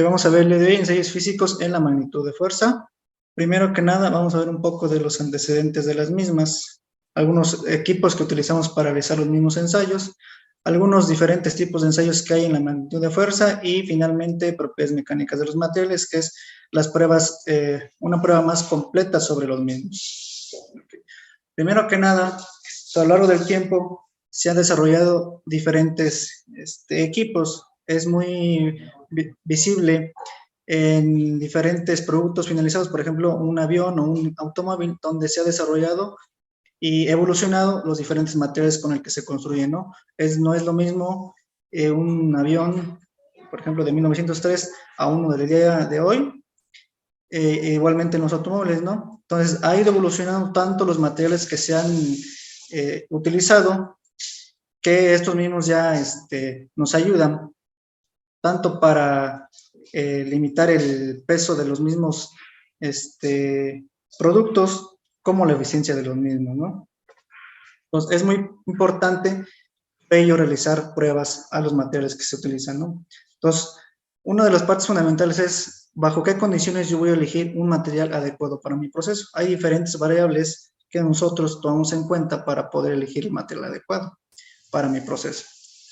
Vamos a ver el de hoy, ensayos físicos en la magnitud de fuerza. Primero que nada, vamos a ver un poco de los antecedentes de las mismas, algunos equipos que utilizamos para realizar los mismos ensayos, algunos diferentes tipos de ensayos que hay en la magnitud de fuerza y finalmente propiedades mecánicas de los materiales, que es las pruebas, una prueba más completa sobre los mismos. Primero que nada, a lo largo del tiempo se han desarrollado diferentes equipos. Es muy visible en diferentes productos finalizados, por ejemplo, un avión o un automóvil, donde se ha desarrollado y evolucionado los diferentes materiales con el que se construyen, ¿no? No es lo mismo un avión, por ejemplo, de 1903 a uno del día de hoy, igualmente en los automóviles, ¿no? Entonces, ha ido evolucionando tanto los materiales que se han utilizado, que estos mismos ya nos ayudan tanto para limitar el peso de los mismos productos como la eficiencia de los mismos, ¿no? Entonces, es muy importante ello realizar pruebas a los materiales que se utilizan, ¿no? Entonces, una de las partes fundamentales es bajo qué condiciones yo voy a elegir un material adecuado para mi proceso. Hay diferentes variables que nosotros tomamos en cuenta para poder elegir el material adecuado para mi proceso.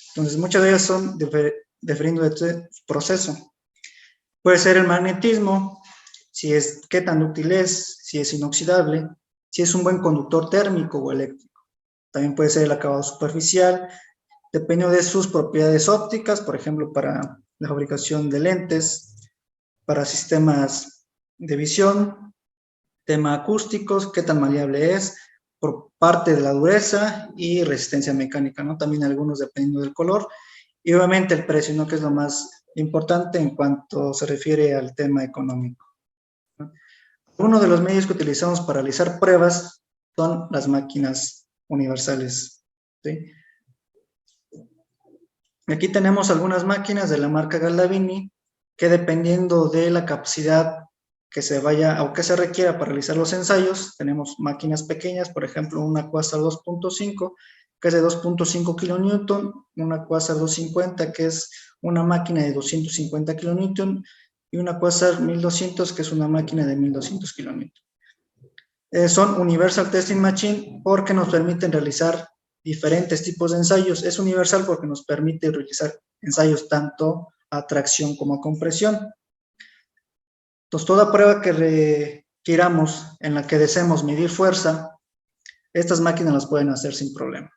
Entonces, muchas de ellas son dependiendo de este proceso. Puede ser el magnetismo, si es qué tan útil es, si es inoxidable, si es un buen conductor térmico o eléctrico. También puede ser el acabado superficial, dependiendo de sus propiedades ópticas, por ejemplo, para la fabricación de lentes, para sistemas de visión, tema acústicos, qué tan maleable es, por parte de la dureza y resistencia mecánica, ¿no? También algunos dependiendo del color, y obviamente el precio, ¿no? Que es lo más importante en cuanto se refiere al tema económico, ¿no? Uno de los medios que utilizamos para realizar pruebas son las máquinas universales, ¿sí? Aquí tenemos algunas máquinas de la marca Galdavini que dependiendo de la capacidad que se vaya o que se requiera para realizar los ensayos, tenemos máquinas pequeñas, por ejemplo, una Quasar 2.5 que es de 2.5 kilonewton, una Quasar 250 que es una máquina de 250 kilonewton y una Quasar 1200 que es una máquina de 1200 kilonewton. Son Universal Testing Machine porque nos permiten realizar diferentes tipos de ensayos. Es universal porque nos permite realizar ensayos tanto a tracción como a compresión. Entonces, toda prueba que requiramos en la que deseemos medir fuerza, estas máquinas las pueden hacer sin problema.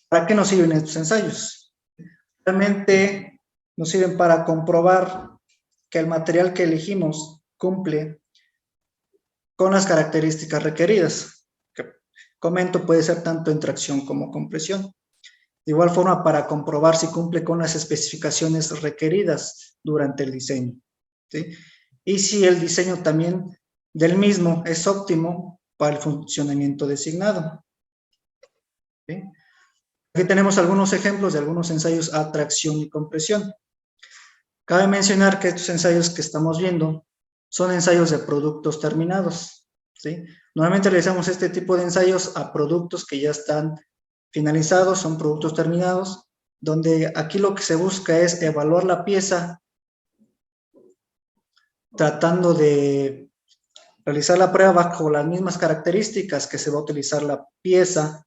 ¿Para qué nos sirven estos ensayos? Realmente nos sirven para comprobar que el material que elegimos cumple con las características requeridas. Que comento, puede ser tanto en tracción como compresión. De igual forma, para comprobar si cumple con las especificaciones requeridas durante el diseño, ¿sí? Y si el diseño también del mismo es óptimo para el funcionamiento designado, ¿sí? Aquí tenemos algunos ejemplos de algunos ensayos a tracción y compresión. Cabe mencionar que estos ensayos que estamos viendo son ensayos de productos terminados, ¿sí? Normalmente realizamos este tipo de ensayos a productos que ya están finalizados, son productos terminados, donde aquí lo que se busca es evaluar la pieza tratando de realizar la prueba bajo las mismas características que se va a utilizar la pieza,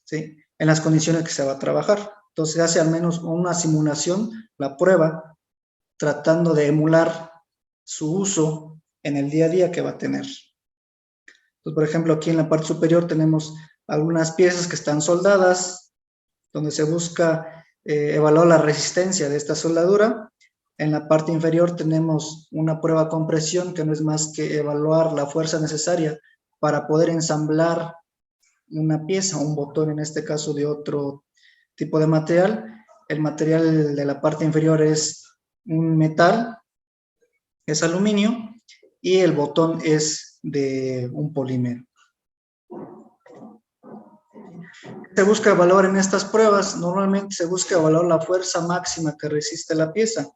¿sí? En las condiciones que se va a trabajar. Entonces se hace al menos una simulación, la prueba, tratando de emular su uso en el día a día que va a tener. Entonces, por ejemplo, aquí en la parte superior tenemos algunas piezas que están soldadas, donde se busca evaluar la resistencia de esta soldadura. En la parte inferior tenemos una prueba a compresión, que no es más que evaluar la fuerza necesaria para poder ensamblar una pieza, un botón en este caso de otro tipo de material. El material de la parte inferior es un metal, es aluminio, y el botón es de un polímero. Se busca evaluar en estas pruebas, normalmente se busca evaluar la fuerza máxima que resiste la pieza,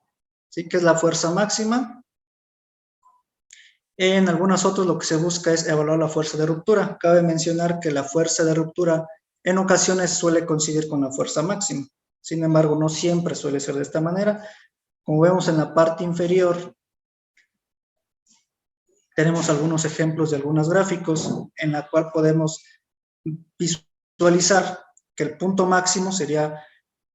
¿sí? ¿Qué es la fuerza máxima? En algunas otras lo que se busca es evaluar la fuerza de ruptura. Cabe mencionar que la fuerza de ruptura en ocasiones suele coincidir con la fuerza máxima. Sin embargo, no siempre suele ser de esta manera. Como vemos en la parte inferior, tenemos algunos ejemplos de algunos gráficos en la cual podemos visualizar que el punto máximo sería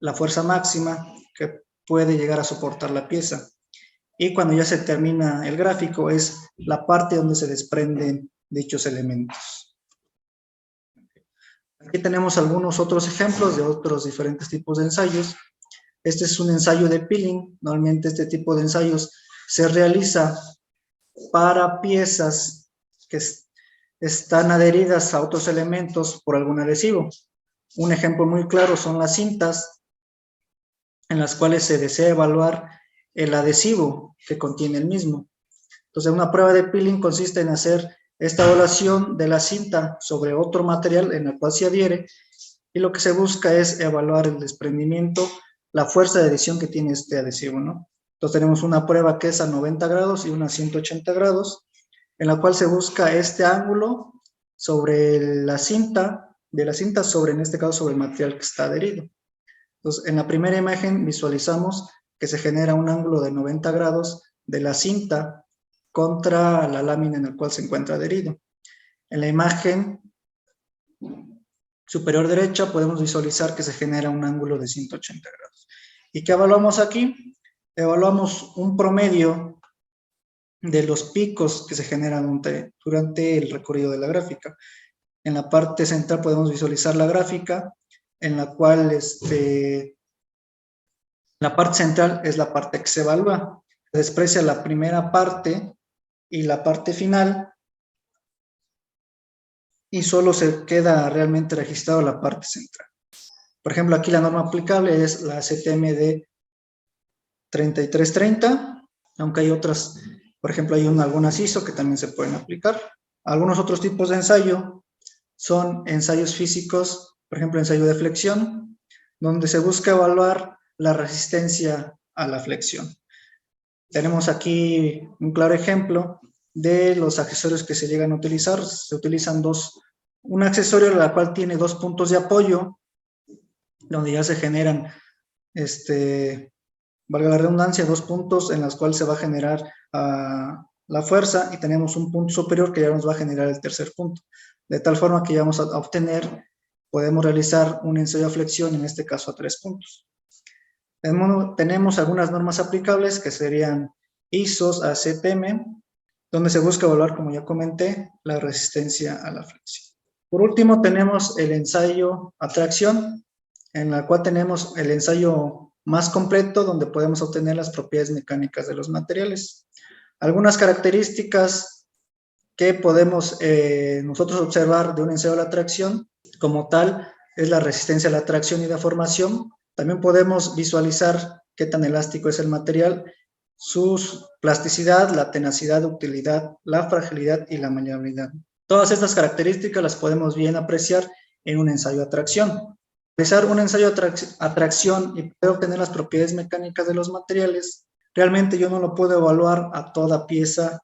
la fuerza máxima que puede llegar a soportar la pieza. Y cuando ya se termina el gráfico es la parte donde se desprenden dichos elementos. Aquí tenemos algunos otros ejemplos de otros diferentes tipos de ensayos. Este es un ensayo de peeling. Normalmente este tipo de ensayos se realiza para piezas que están adheridas a otros elementos por algún adhesivo. Un ejemplo muy claro son las cintas en las cuales se desea evaluar el adhesivo que contiene el mismo. Entonces, una prueba de peeling consiste en hacer esta evaluación de la cinta sobre otro material en el cual se adhiere, y lo que se busca es evaluar el desprendimiento, la fuerza de adhesión que tiene este adhesivo, ¿no? Entonces, tenemos una prueba que es a 90 grados y una a 180 grados, en la cual se busca este ángulo sobre la cinta, sobre, en este caso, sobre el material que está adherido. Entonces, en la primera imagen visualizamos que se genera un ángulo de 90 grados de la cinta contra la lámina en la cual se encuentra adherido. En la imagen superior derecha podemos visualizar que se genera un ángulo de 180 grados. ¿Y qué evaluamos aquí? Evaluamos un promedio de los picos que se generan durante el recorrido de la gráfica. En la parte central podemos visualizar la gráfica, en la cual la parte central es la parte que se evalúa. Se desprecia la primera parte y la parte final, y solo se queda realmente registrado la parte central. Por ejemplo, aquí la norma aplicable es la CTMD 3330, aunque hay otras, por ejemplo, hay algunas ISO que también se pueden aplicar. Algunos otros tipos de ensayo son ensayos físicos, por ejemplo, ensayo de flexión, donde se busca evaluar la resistencia a la flexión. Tenemos aquí un claro ejemplo de los accesorios que se llegan a utilizar. Se utilizan un accesorio en el cual tiene dos puntos de apoyo, donde ya se generan, valga la redundancia, dos puntos en los cuales se va a generar la fuerza, y tenemos un punto superior que ya nos va a generar el tercer punto. De tal forma que ya vamos a obtener, podemos realizar un ensayo de flexión, en este caso a 3 puntos. Tenemos algunas normas aplicables que serían ISOs a CTM, donde se busca evaluar, como ya comenté, la resistencia a la flexión. Por último, tenemos el ensayo a tracción, en la cual tenemos el ensayo más completo, donde podemos obtener las propiedades mecánicas de los materiales. Algunas características que podemos nosotros observar de un ensayo a la tracción, como tal, es la resistencia a la tracción y deformación. También podemos visualizar qué tan elástico es el material, su plasticidad, la tenacidad, ductilidad, la fragilidad y la maleabilidad. Todas estas características las podemos bien apreciar en un ensayo a tracción. Realizar un ensayo a tracción y poder obtener las propiedades mecánicas de los materiales, realmente yo no lo puedo evaluar a toda pieza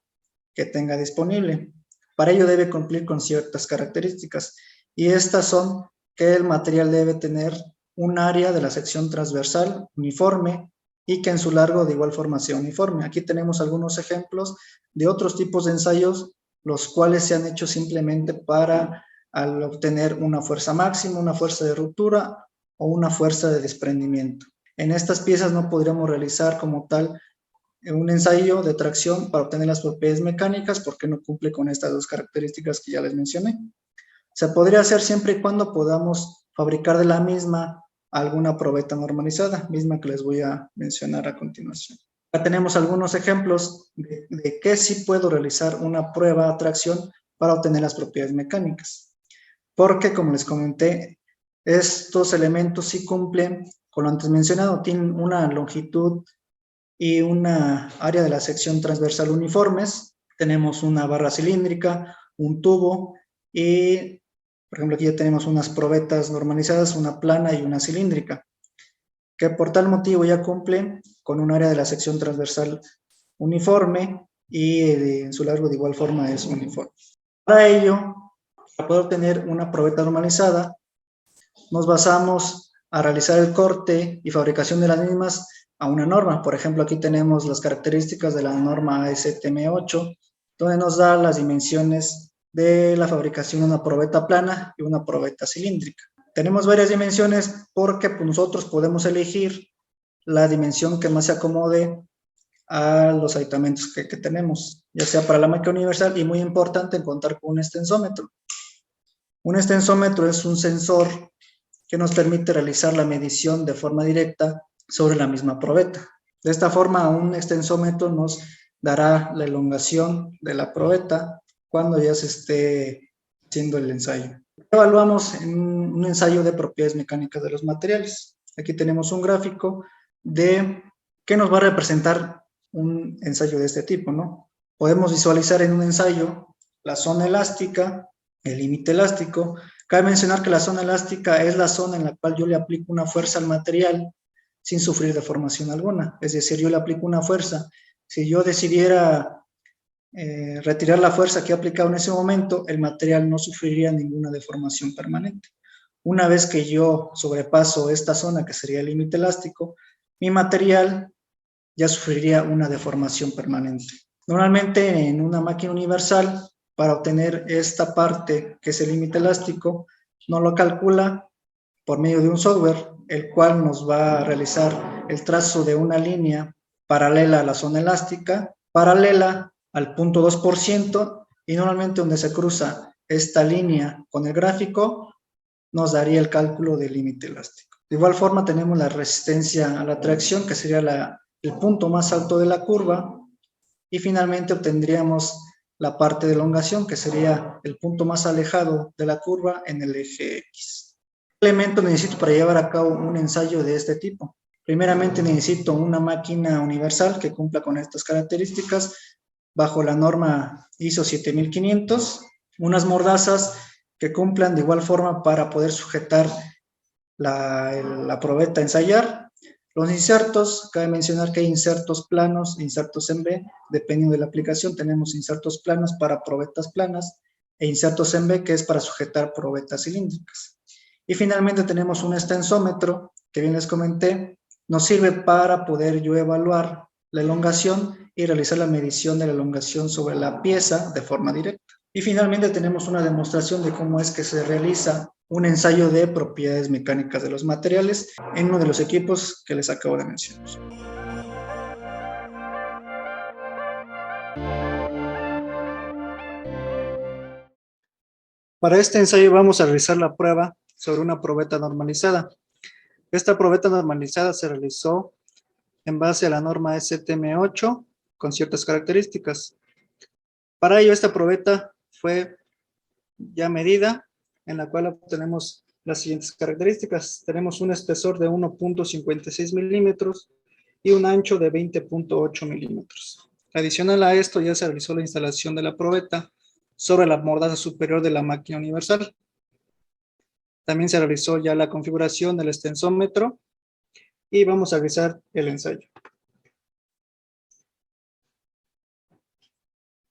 que tenga disponible. Para ello debe cumplir con ciertas características, y estas son que el material debe tener un área de la sección transversal uniforme y que en su largo de igual forma sea uniforme. Aquí tenemos algunos ejemplos de otros tipos de ensayos, los cuales se han hecho simplemente para al obtener una fuerza máxima, una fuerza de ruptura o una fuerza de desprendimiento. En estas piezas no podríamos realizar como tal un ensayo de tracción para obtener las propiedades mecánicas, porque no cumple con estas dos características que ya les mencioné. Se podría hacer siempre y cuando podamos fabricar de la misma alguna probeta normalizada, misma que les voy a mencionar a continuación. Acá tenemos algunos ejemplos de que sí puedo realizar una prueba de tracción para obtener las propiedades mecánicas. Porque, como les comenté, estos elementos sí cumplen con lo antes mencionado, tienen una longitud y una área de la sección transversal uniformes. Tenemos una barra cilíndrica, un tubo y, por ejemplo, aquí ya tenemos unas probetas normalizadas, una plana y una cilíndrica, que por tal motivo ya cumple con un área de la sección transversal uniforme y en su largo de igual forma es uniforme. Para ello, para poder obtener una probeta normalizada, nos basamos a realizar el corte y fabricación de las mismas a una norma. Por ejemplo, aquí tenemos las características de la norma ASTM8, donde nos da las dimensiones de la fabricación de una probeta plana y una probeta cilíndrica. Tenemos varias dimensiones porque pues, nosotros podemos elegir la dimensión que más se acomode a los aditamentos que tenemos, ya sea para la máquina universal, y muy importante contar con un extensómetro. Un extensómetro es un sensor que nos permite realizar la medición de forma directa sobre la misma probeta. De esta forma, un extensómetro nos dará la elongación de la probeta cuando ya se esté haciendo el ensayo. Evaluamos en un ensayo de propiedades mecánicas de los materiales. Aquí tenemos un gráfico de qué nos va a representar un ensayo de este tipo, ¿no? Podemos visualizar en un ensayo la zona elástica, el límite elástico. Cabe mencionar que la zona elástica es la zona en la cual yo le aplico una fuerza al material sin sufrir deformación alguna. Es decir, yo le aplico una fuerza. Si yo decidiera retirar la fuerza que he aplicado en ese momento, el material no sufriría ninguna deformación permanente. Una vez que yo sobrepaso esta zona, que sería el límite elástico, mi material ya sufriría una deformación permanente. Normalmente en una máquina universal, para obtener esta parte, que es el límite elástico, nos lo calcula por medio de un software, el cual nos va a realizar el trazo de una línea paralela a la zona elástica, paralela al 0.2%, y normalmente donde se cruza esta línea con el gráfico, nos daría el cálculo del límite elástico. De igual forma tenemos la resistencia a la tracción, que sería el punto más alto de la curva, y finalmente obtendríamos la parte de elongación, que sería el punto más alejado de la curva en el eje X. ¿Qué elemento necesito para llevar a cabo un ensayo de este tipo? Primeramente necesito una máquina universal que cumpla con estas características bajo la norma ISO 7500, unas mordazas que cumplan de igual forma para poder sujetar la probeta a ensayar. Los insertos, cabe mencionar que hay insertos planos, insertos en B, dependiendo de la aplicación. Tenemos insertos planos para probetas planas e insertos en B, que es para sujetar probetas cilíndricas. Y finalmente tenemos un extensómetro, que bien les comenté, nos sirve para poder yo evaluar la elongación y realizar la medición de la elongación sobre la pieza de forma directa. Y finalmente tenemos una demostración de cómo es que se realiza un ensayo de propiedades mecánicas de los materiales en uno de los equipos que les acabo de mencionar. Para este ensayo vamos a realizar la prueba sobre una probeta normalizada. Esta probeta normalizada se realizó en base a la norma STM8 con ciertas características. Para ello, esta probeta fue ya medida, en la cual obtenemos las siguientes características. Tenemos un espesor de 1.56 milímetros y un ancho de 20.8 milímetros. Adicional a esto, ya se realizó la instalación de la probeta sobre la mordaza superior de la máquina universal. También se realizó ya la configuración del extensómetro y vamos a realizar el ensayo.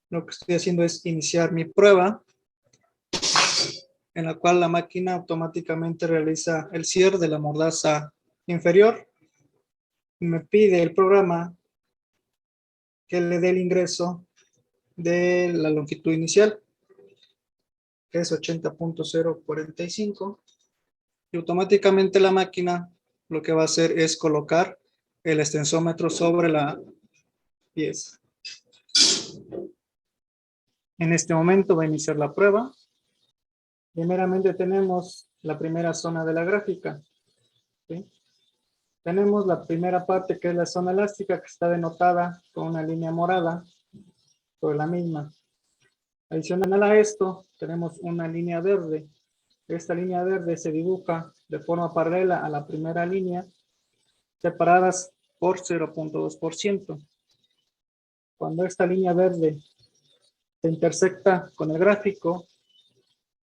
Lo que estoy haciendo es iniciar mi prueba, en la cual la máquina automáticamente realiza el cierre de la mordaza inferior. Me pide el programa que le dé el ingreso de la longitud inicial, que es 80.045, y automáticamente la máquina lo que va a hacer es colocar el extensómetro sobre la pieza. En este momento va a iniciar la prueba. Primeramente tenemos la primera zona de la gráfica, ¿sí? Tenemos la primera parte, que es la zona elástica, que está denotada con una línea morada sobre la misma. Adicional a esto, tenemos una línea verde. Esta línea verde se dibuja de forma paralela a la primera línea, separadas por 0.2%. Cuando esta línea verde se intersecta con el gráfico,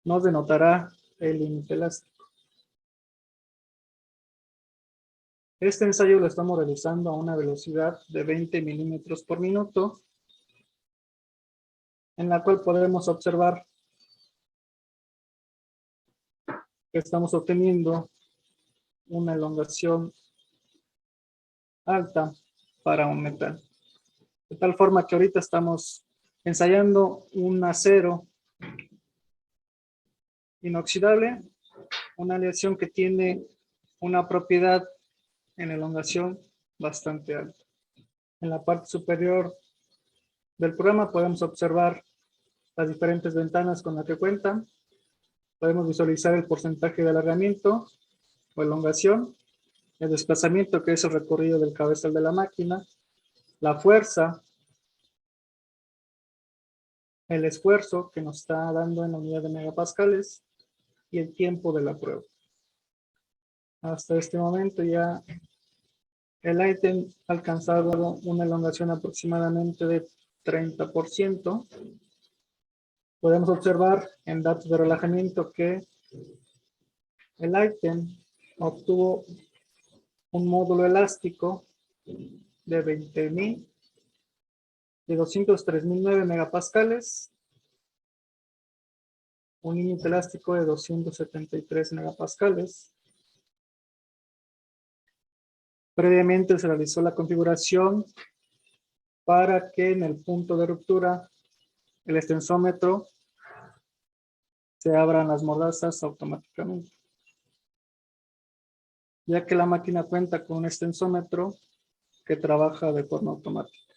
nos denotará el límite elástico. Este ensayo lo estamos realizando a una velocidad de 20 milímetros por minuto, en la cual podemos observar que estamos obteniendo una elongación alta para un metal. De tal forma que ahorita estamos ensayando un acero inoxidable, una aleación que tiene una propiedad en elongación bastante alta. En la parte superior del programa podemos observar las diferentes ventanas con las que cuentan. Podemos visualizar el porcentaje de alargamiento o elongación, el desplazamiento, que es el recorrido del cabezal de la máquina, la fuerza, el esfuerzo que nos está dando en la unidad de megapascales y el tiempo de la prueba. Hasta este momento ya el ítem ha alcanzado una elongación aproximadamente de 30%. Podemos observar en datos de relajamiento que el ítem obtuvo un módulo elástico de 20.000, de 203.009 megapascales, un límite elástico de 273 megapascales. Previamente se realizó la configuración para que en el punto de ruptura el extensómetro se abran las mordazas automáticamente, ya que la máquina cuenta con un extensómetro que trabaja de forma automática.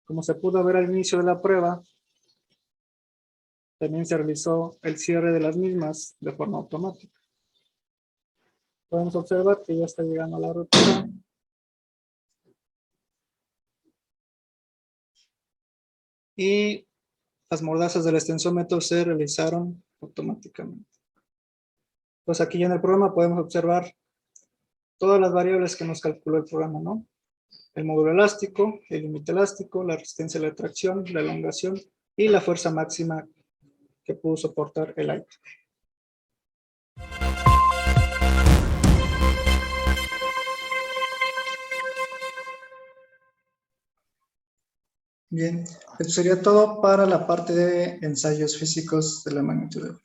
Como se pudo ver al inicio de la prueba, también se realizó el cierre de las mismas de forma automática. Podemos observar que ya está llegando a la ruptura. Y las mordazas del extensómetro se realizaron automáticamente. Pues aquí ya en el programa podemos observar todas las variables que nos calculó el programa, ¿no? El módulo elástico, el límite elástico, la resistencia a la tracción, la elongación y la fuerza máxima que pudo soportar el aire. Bien, eso sería todo para la parte de ensayos físicos de la magnitud.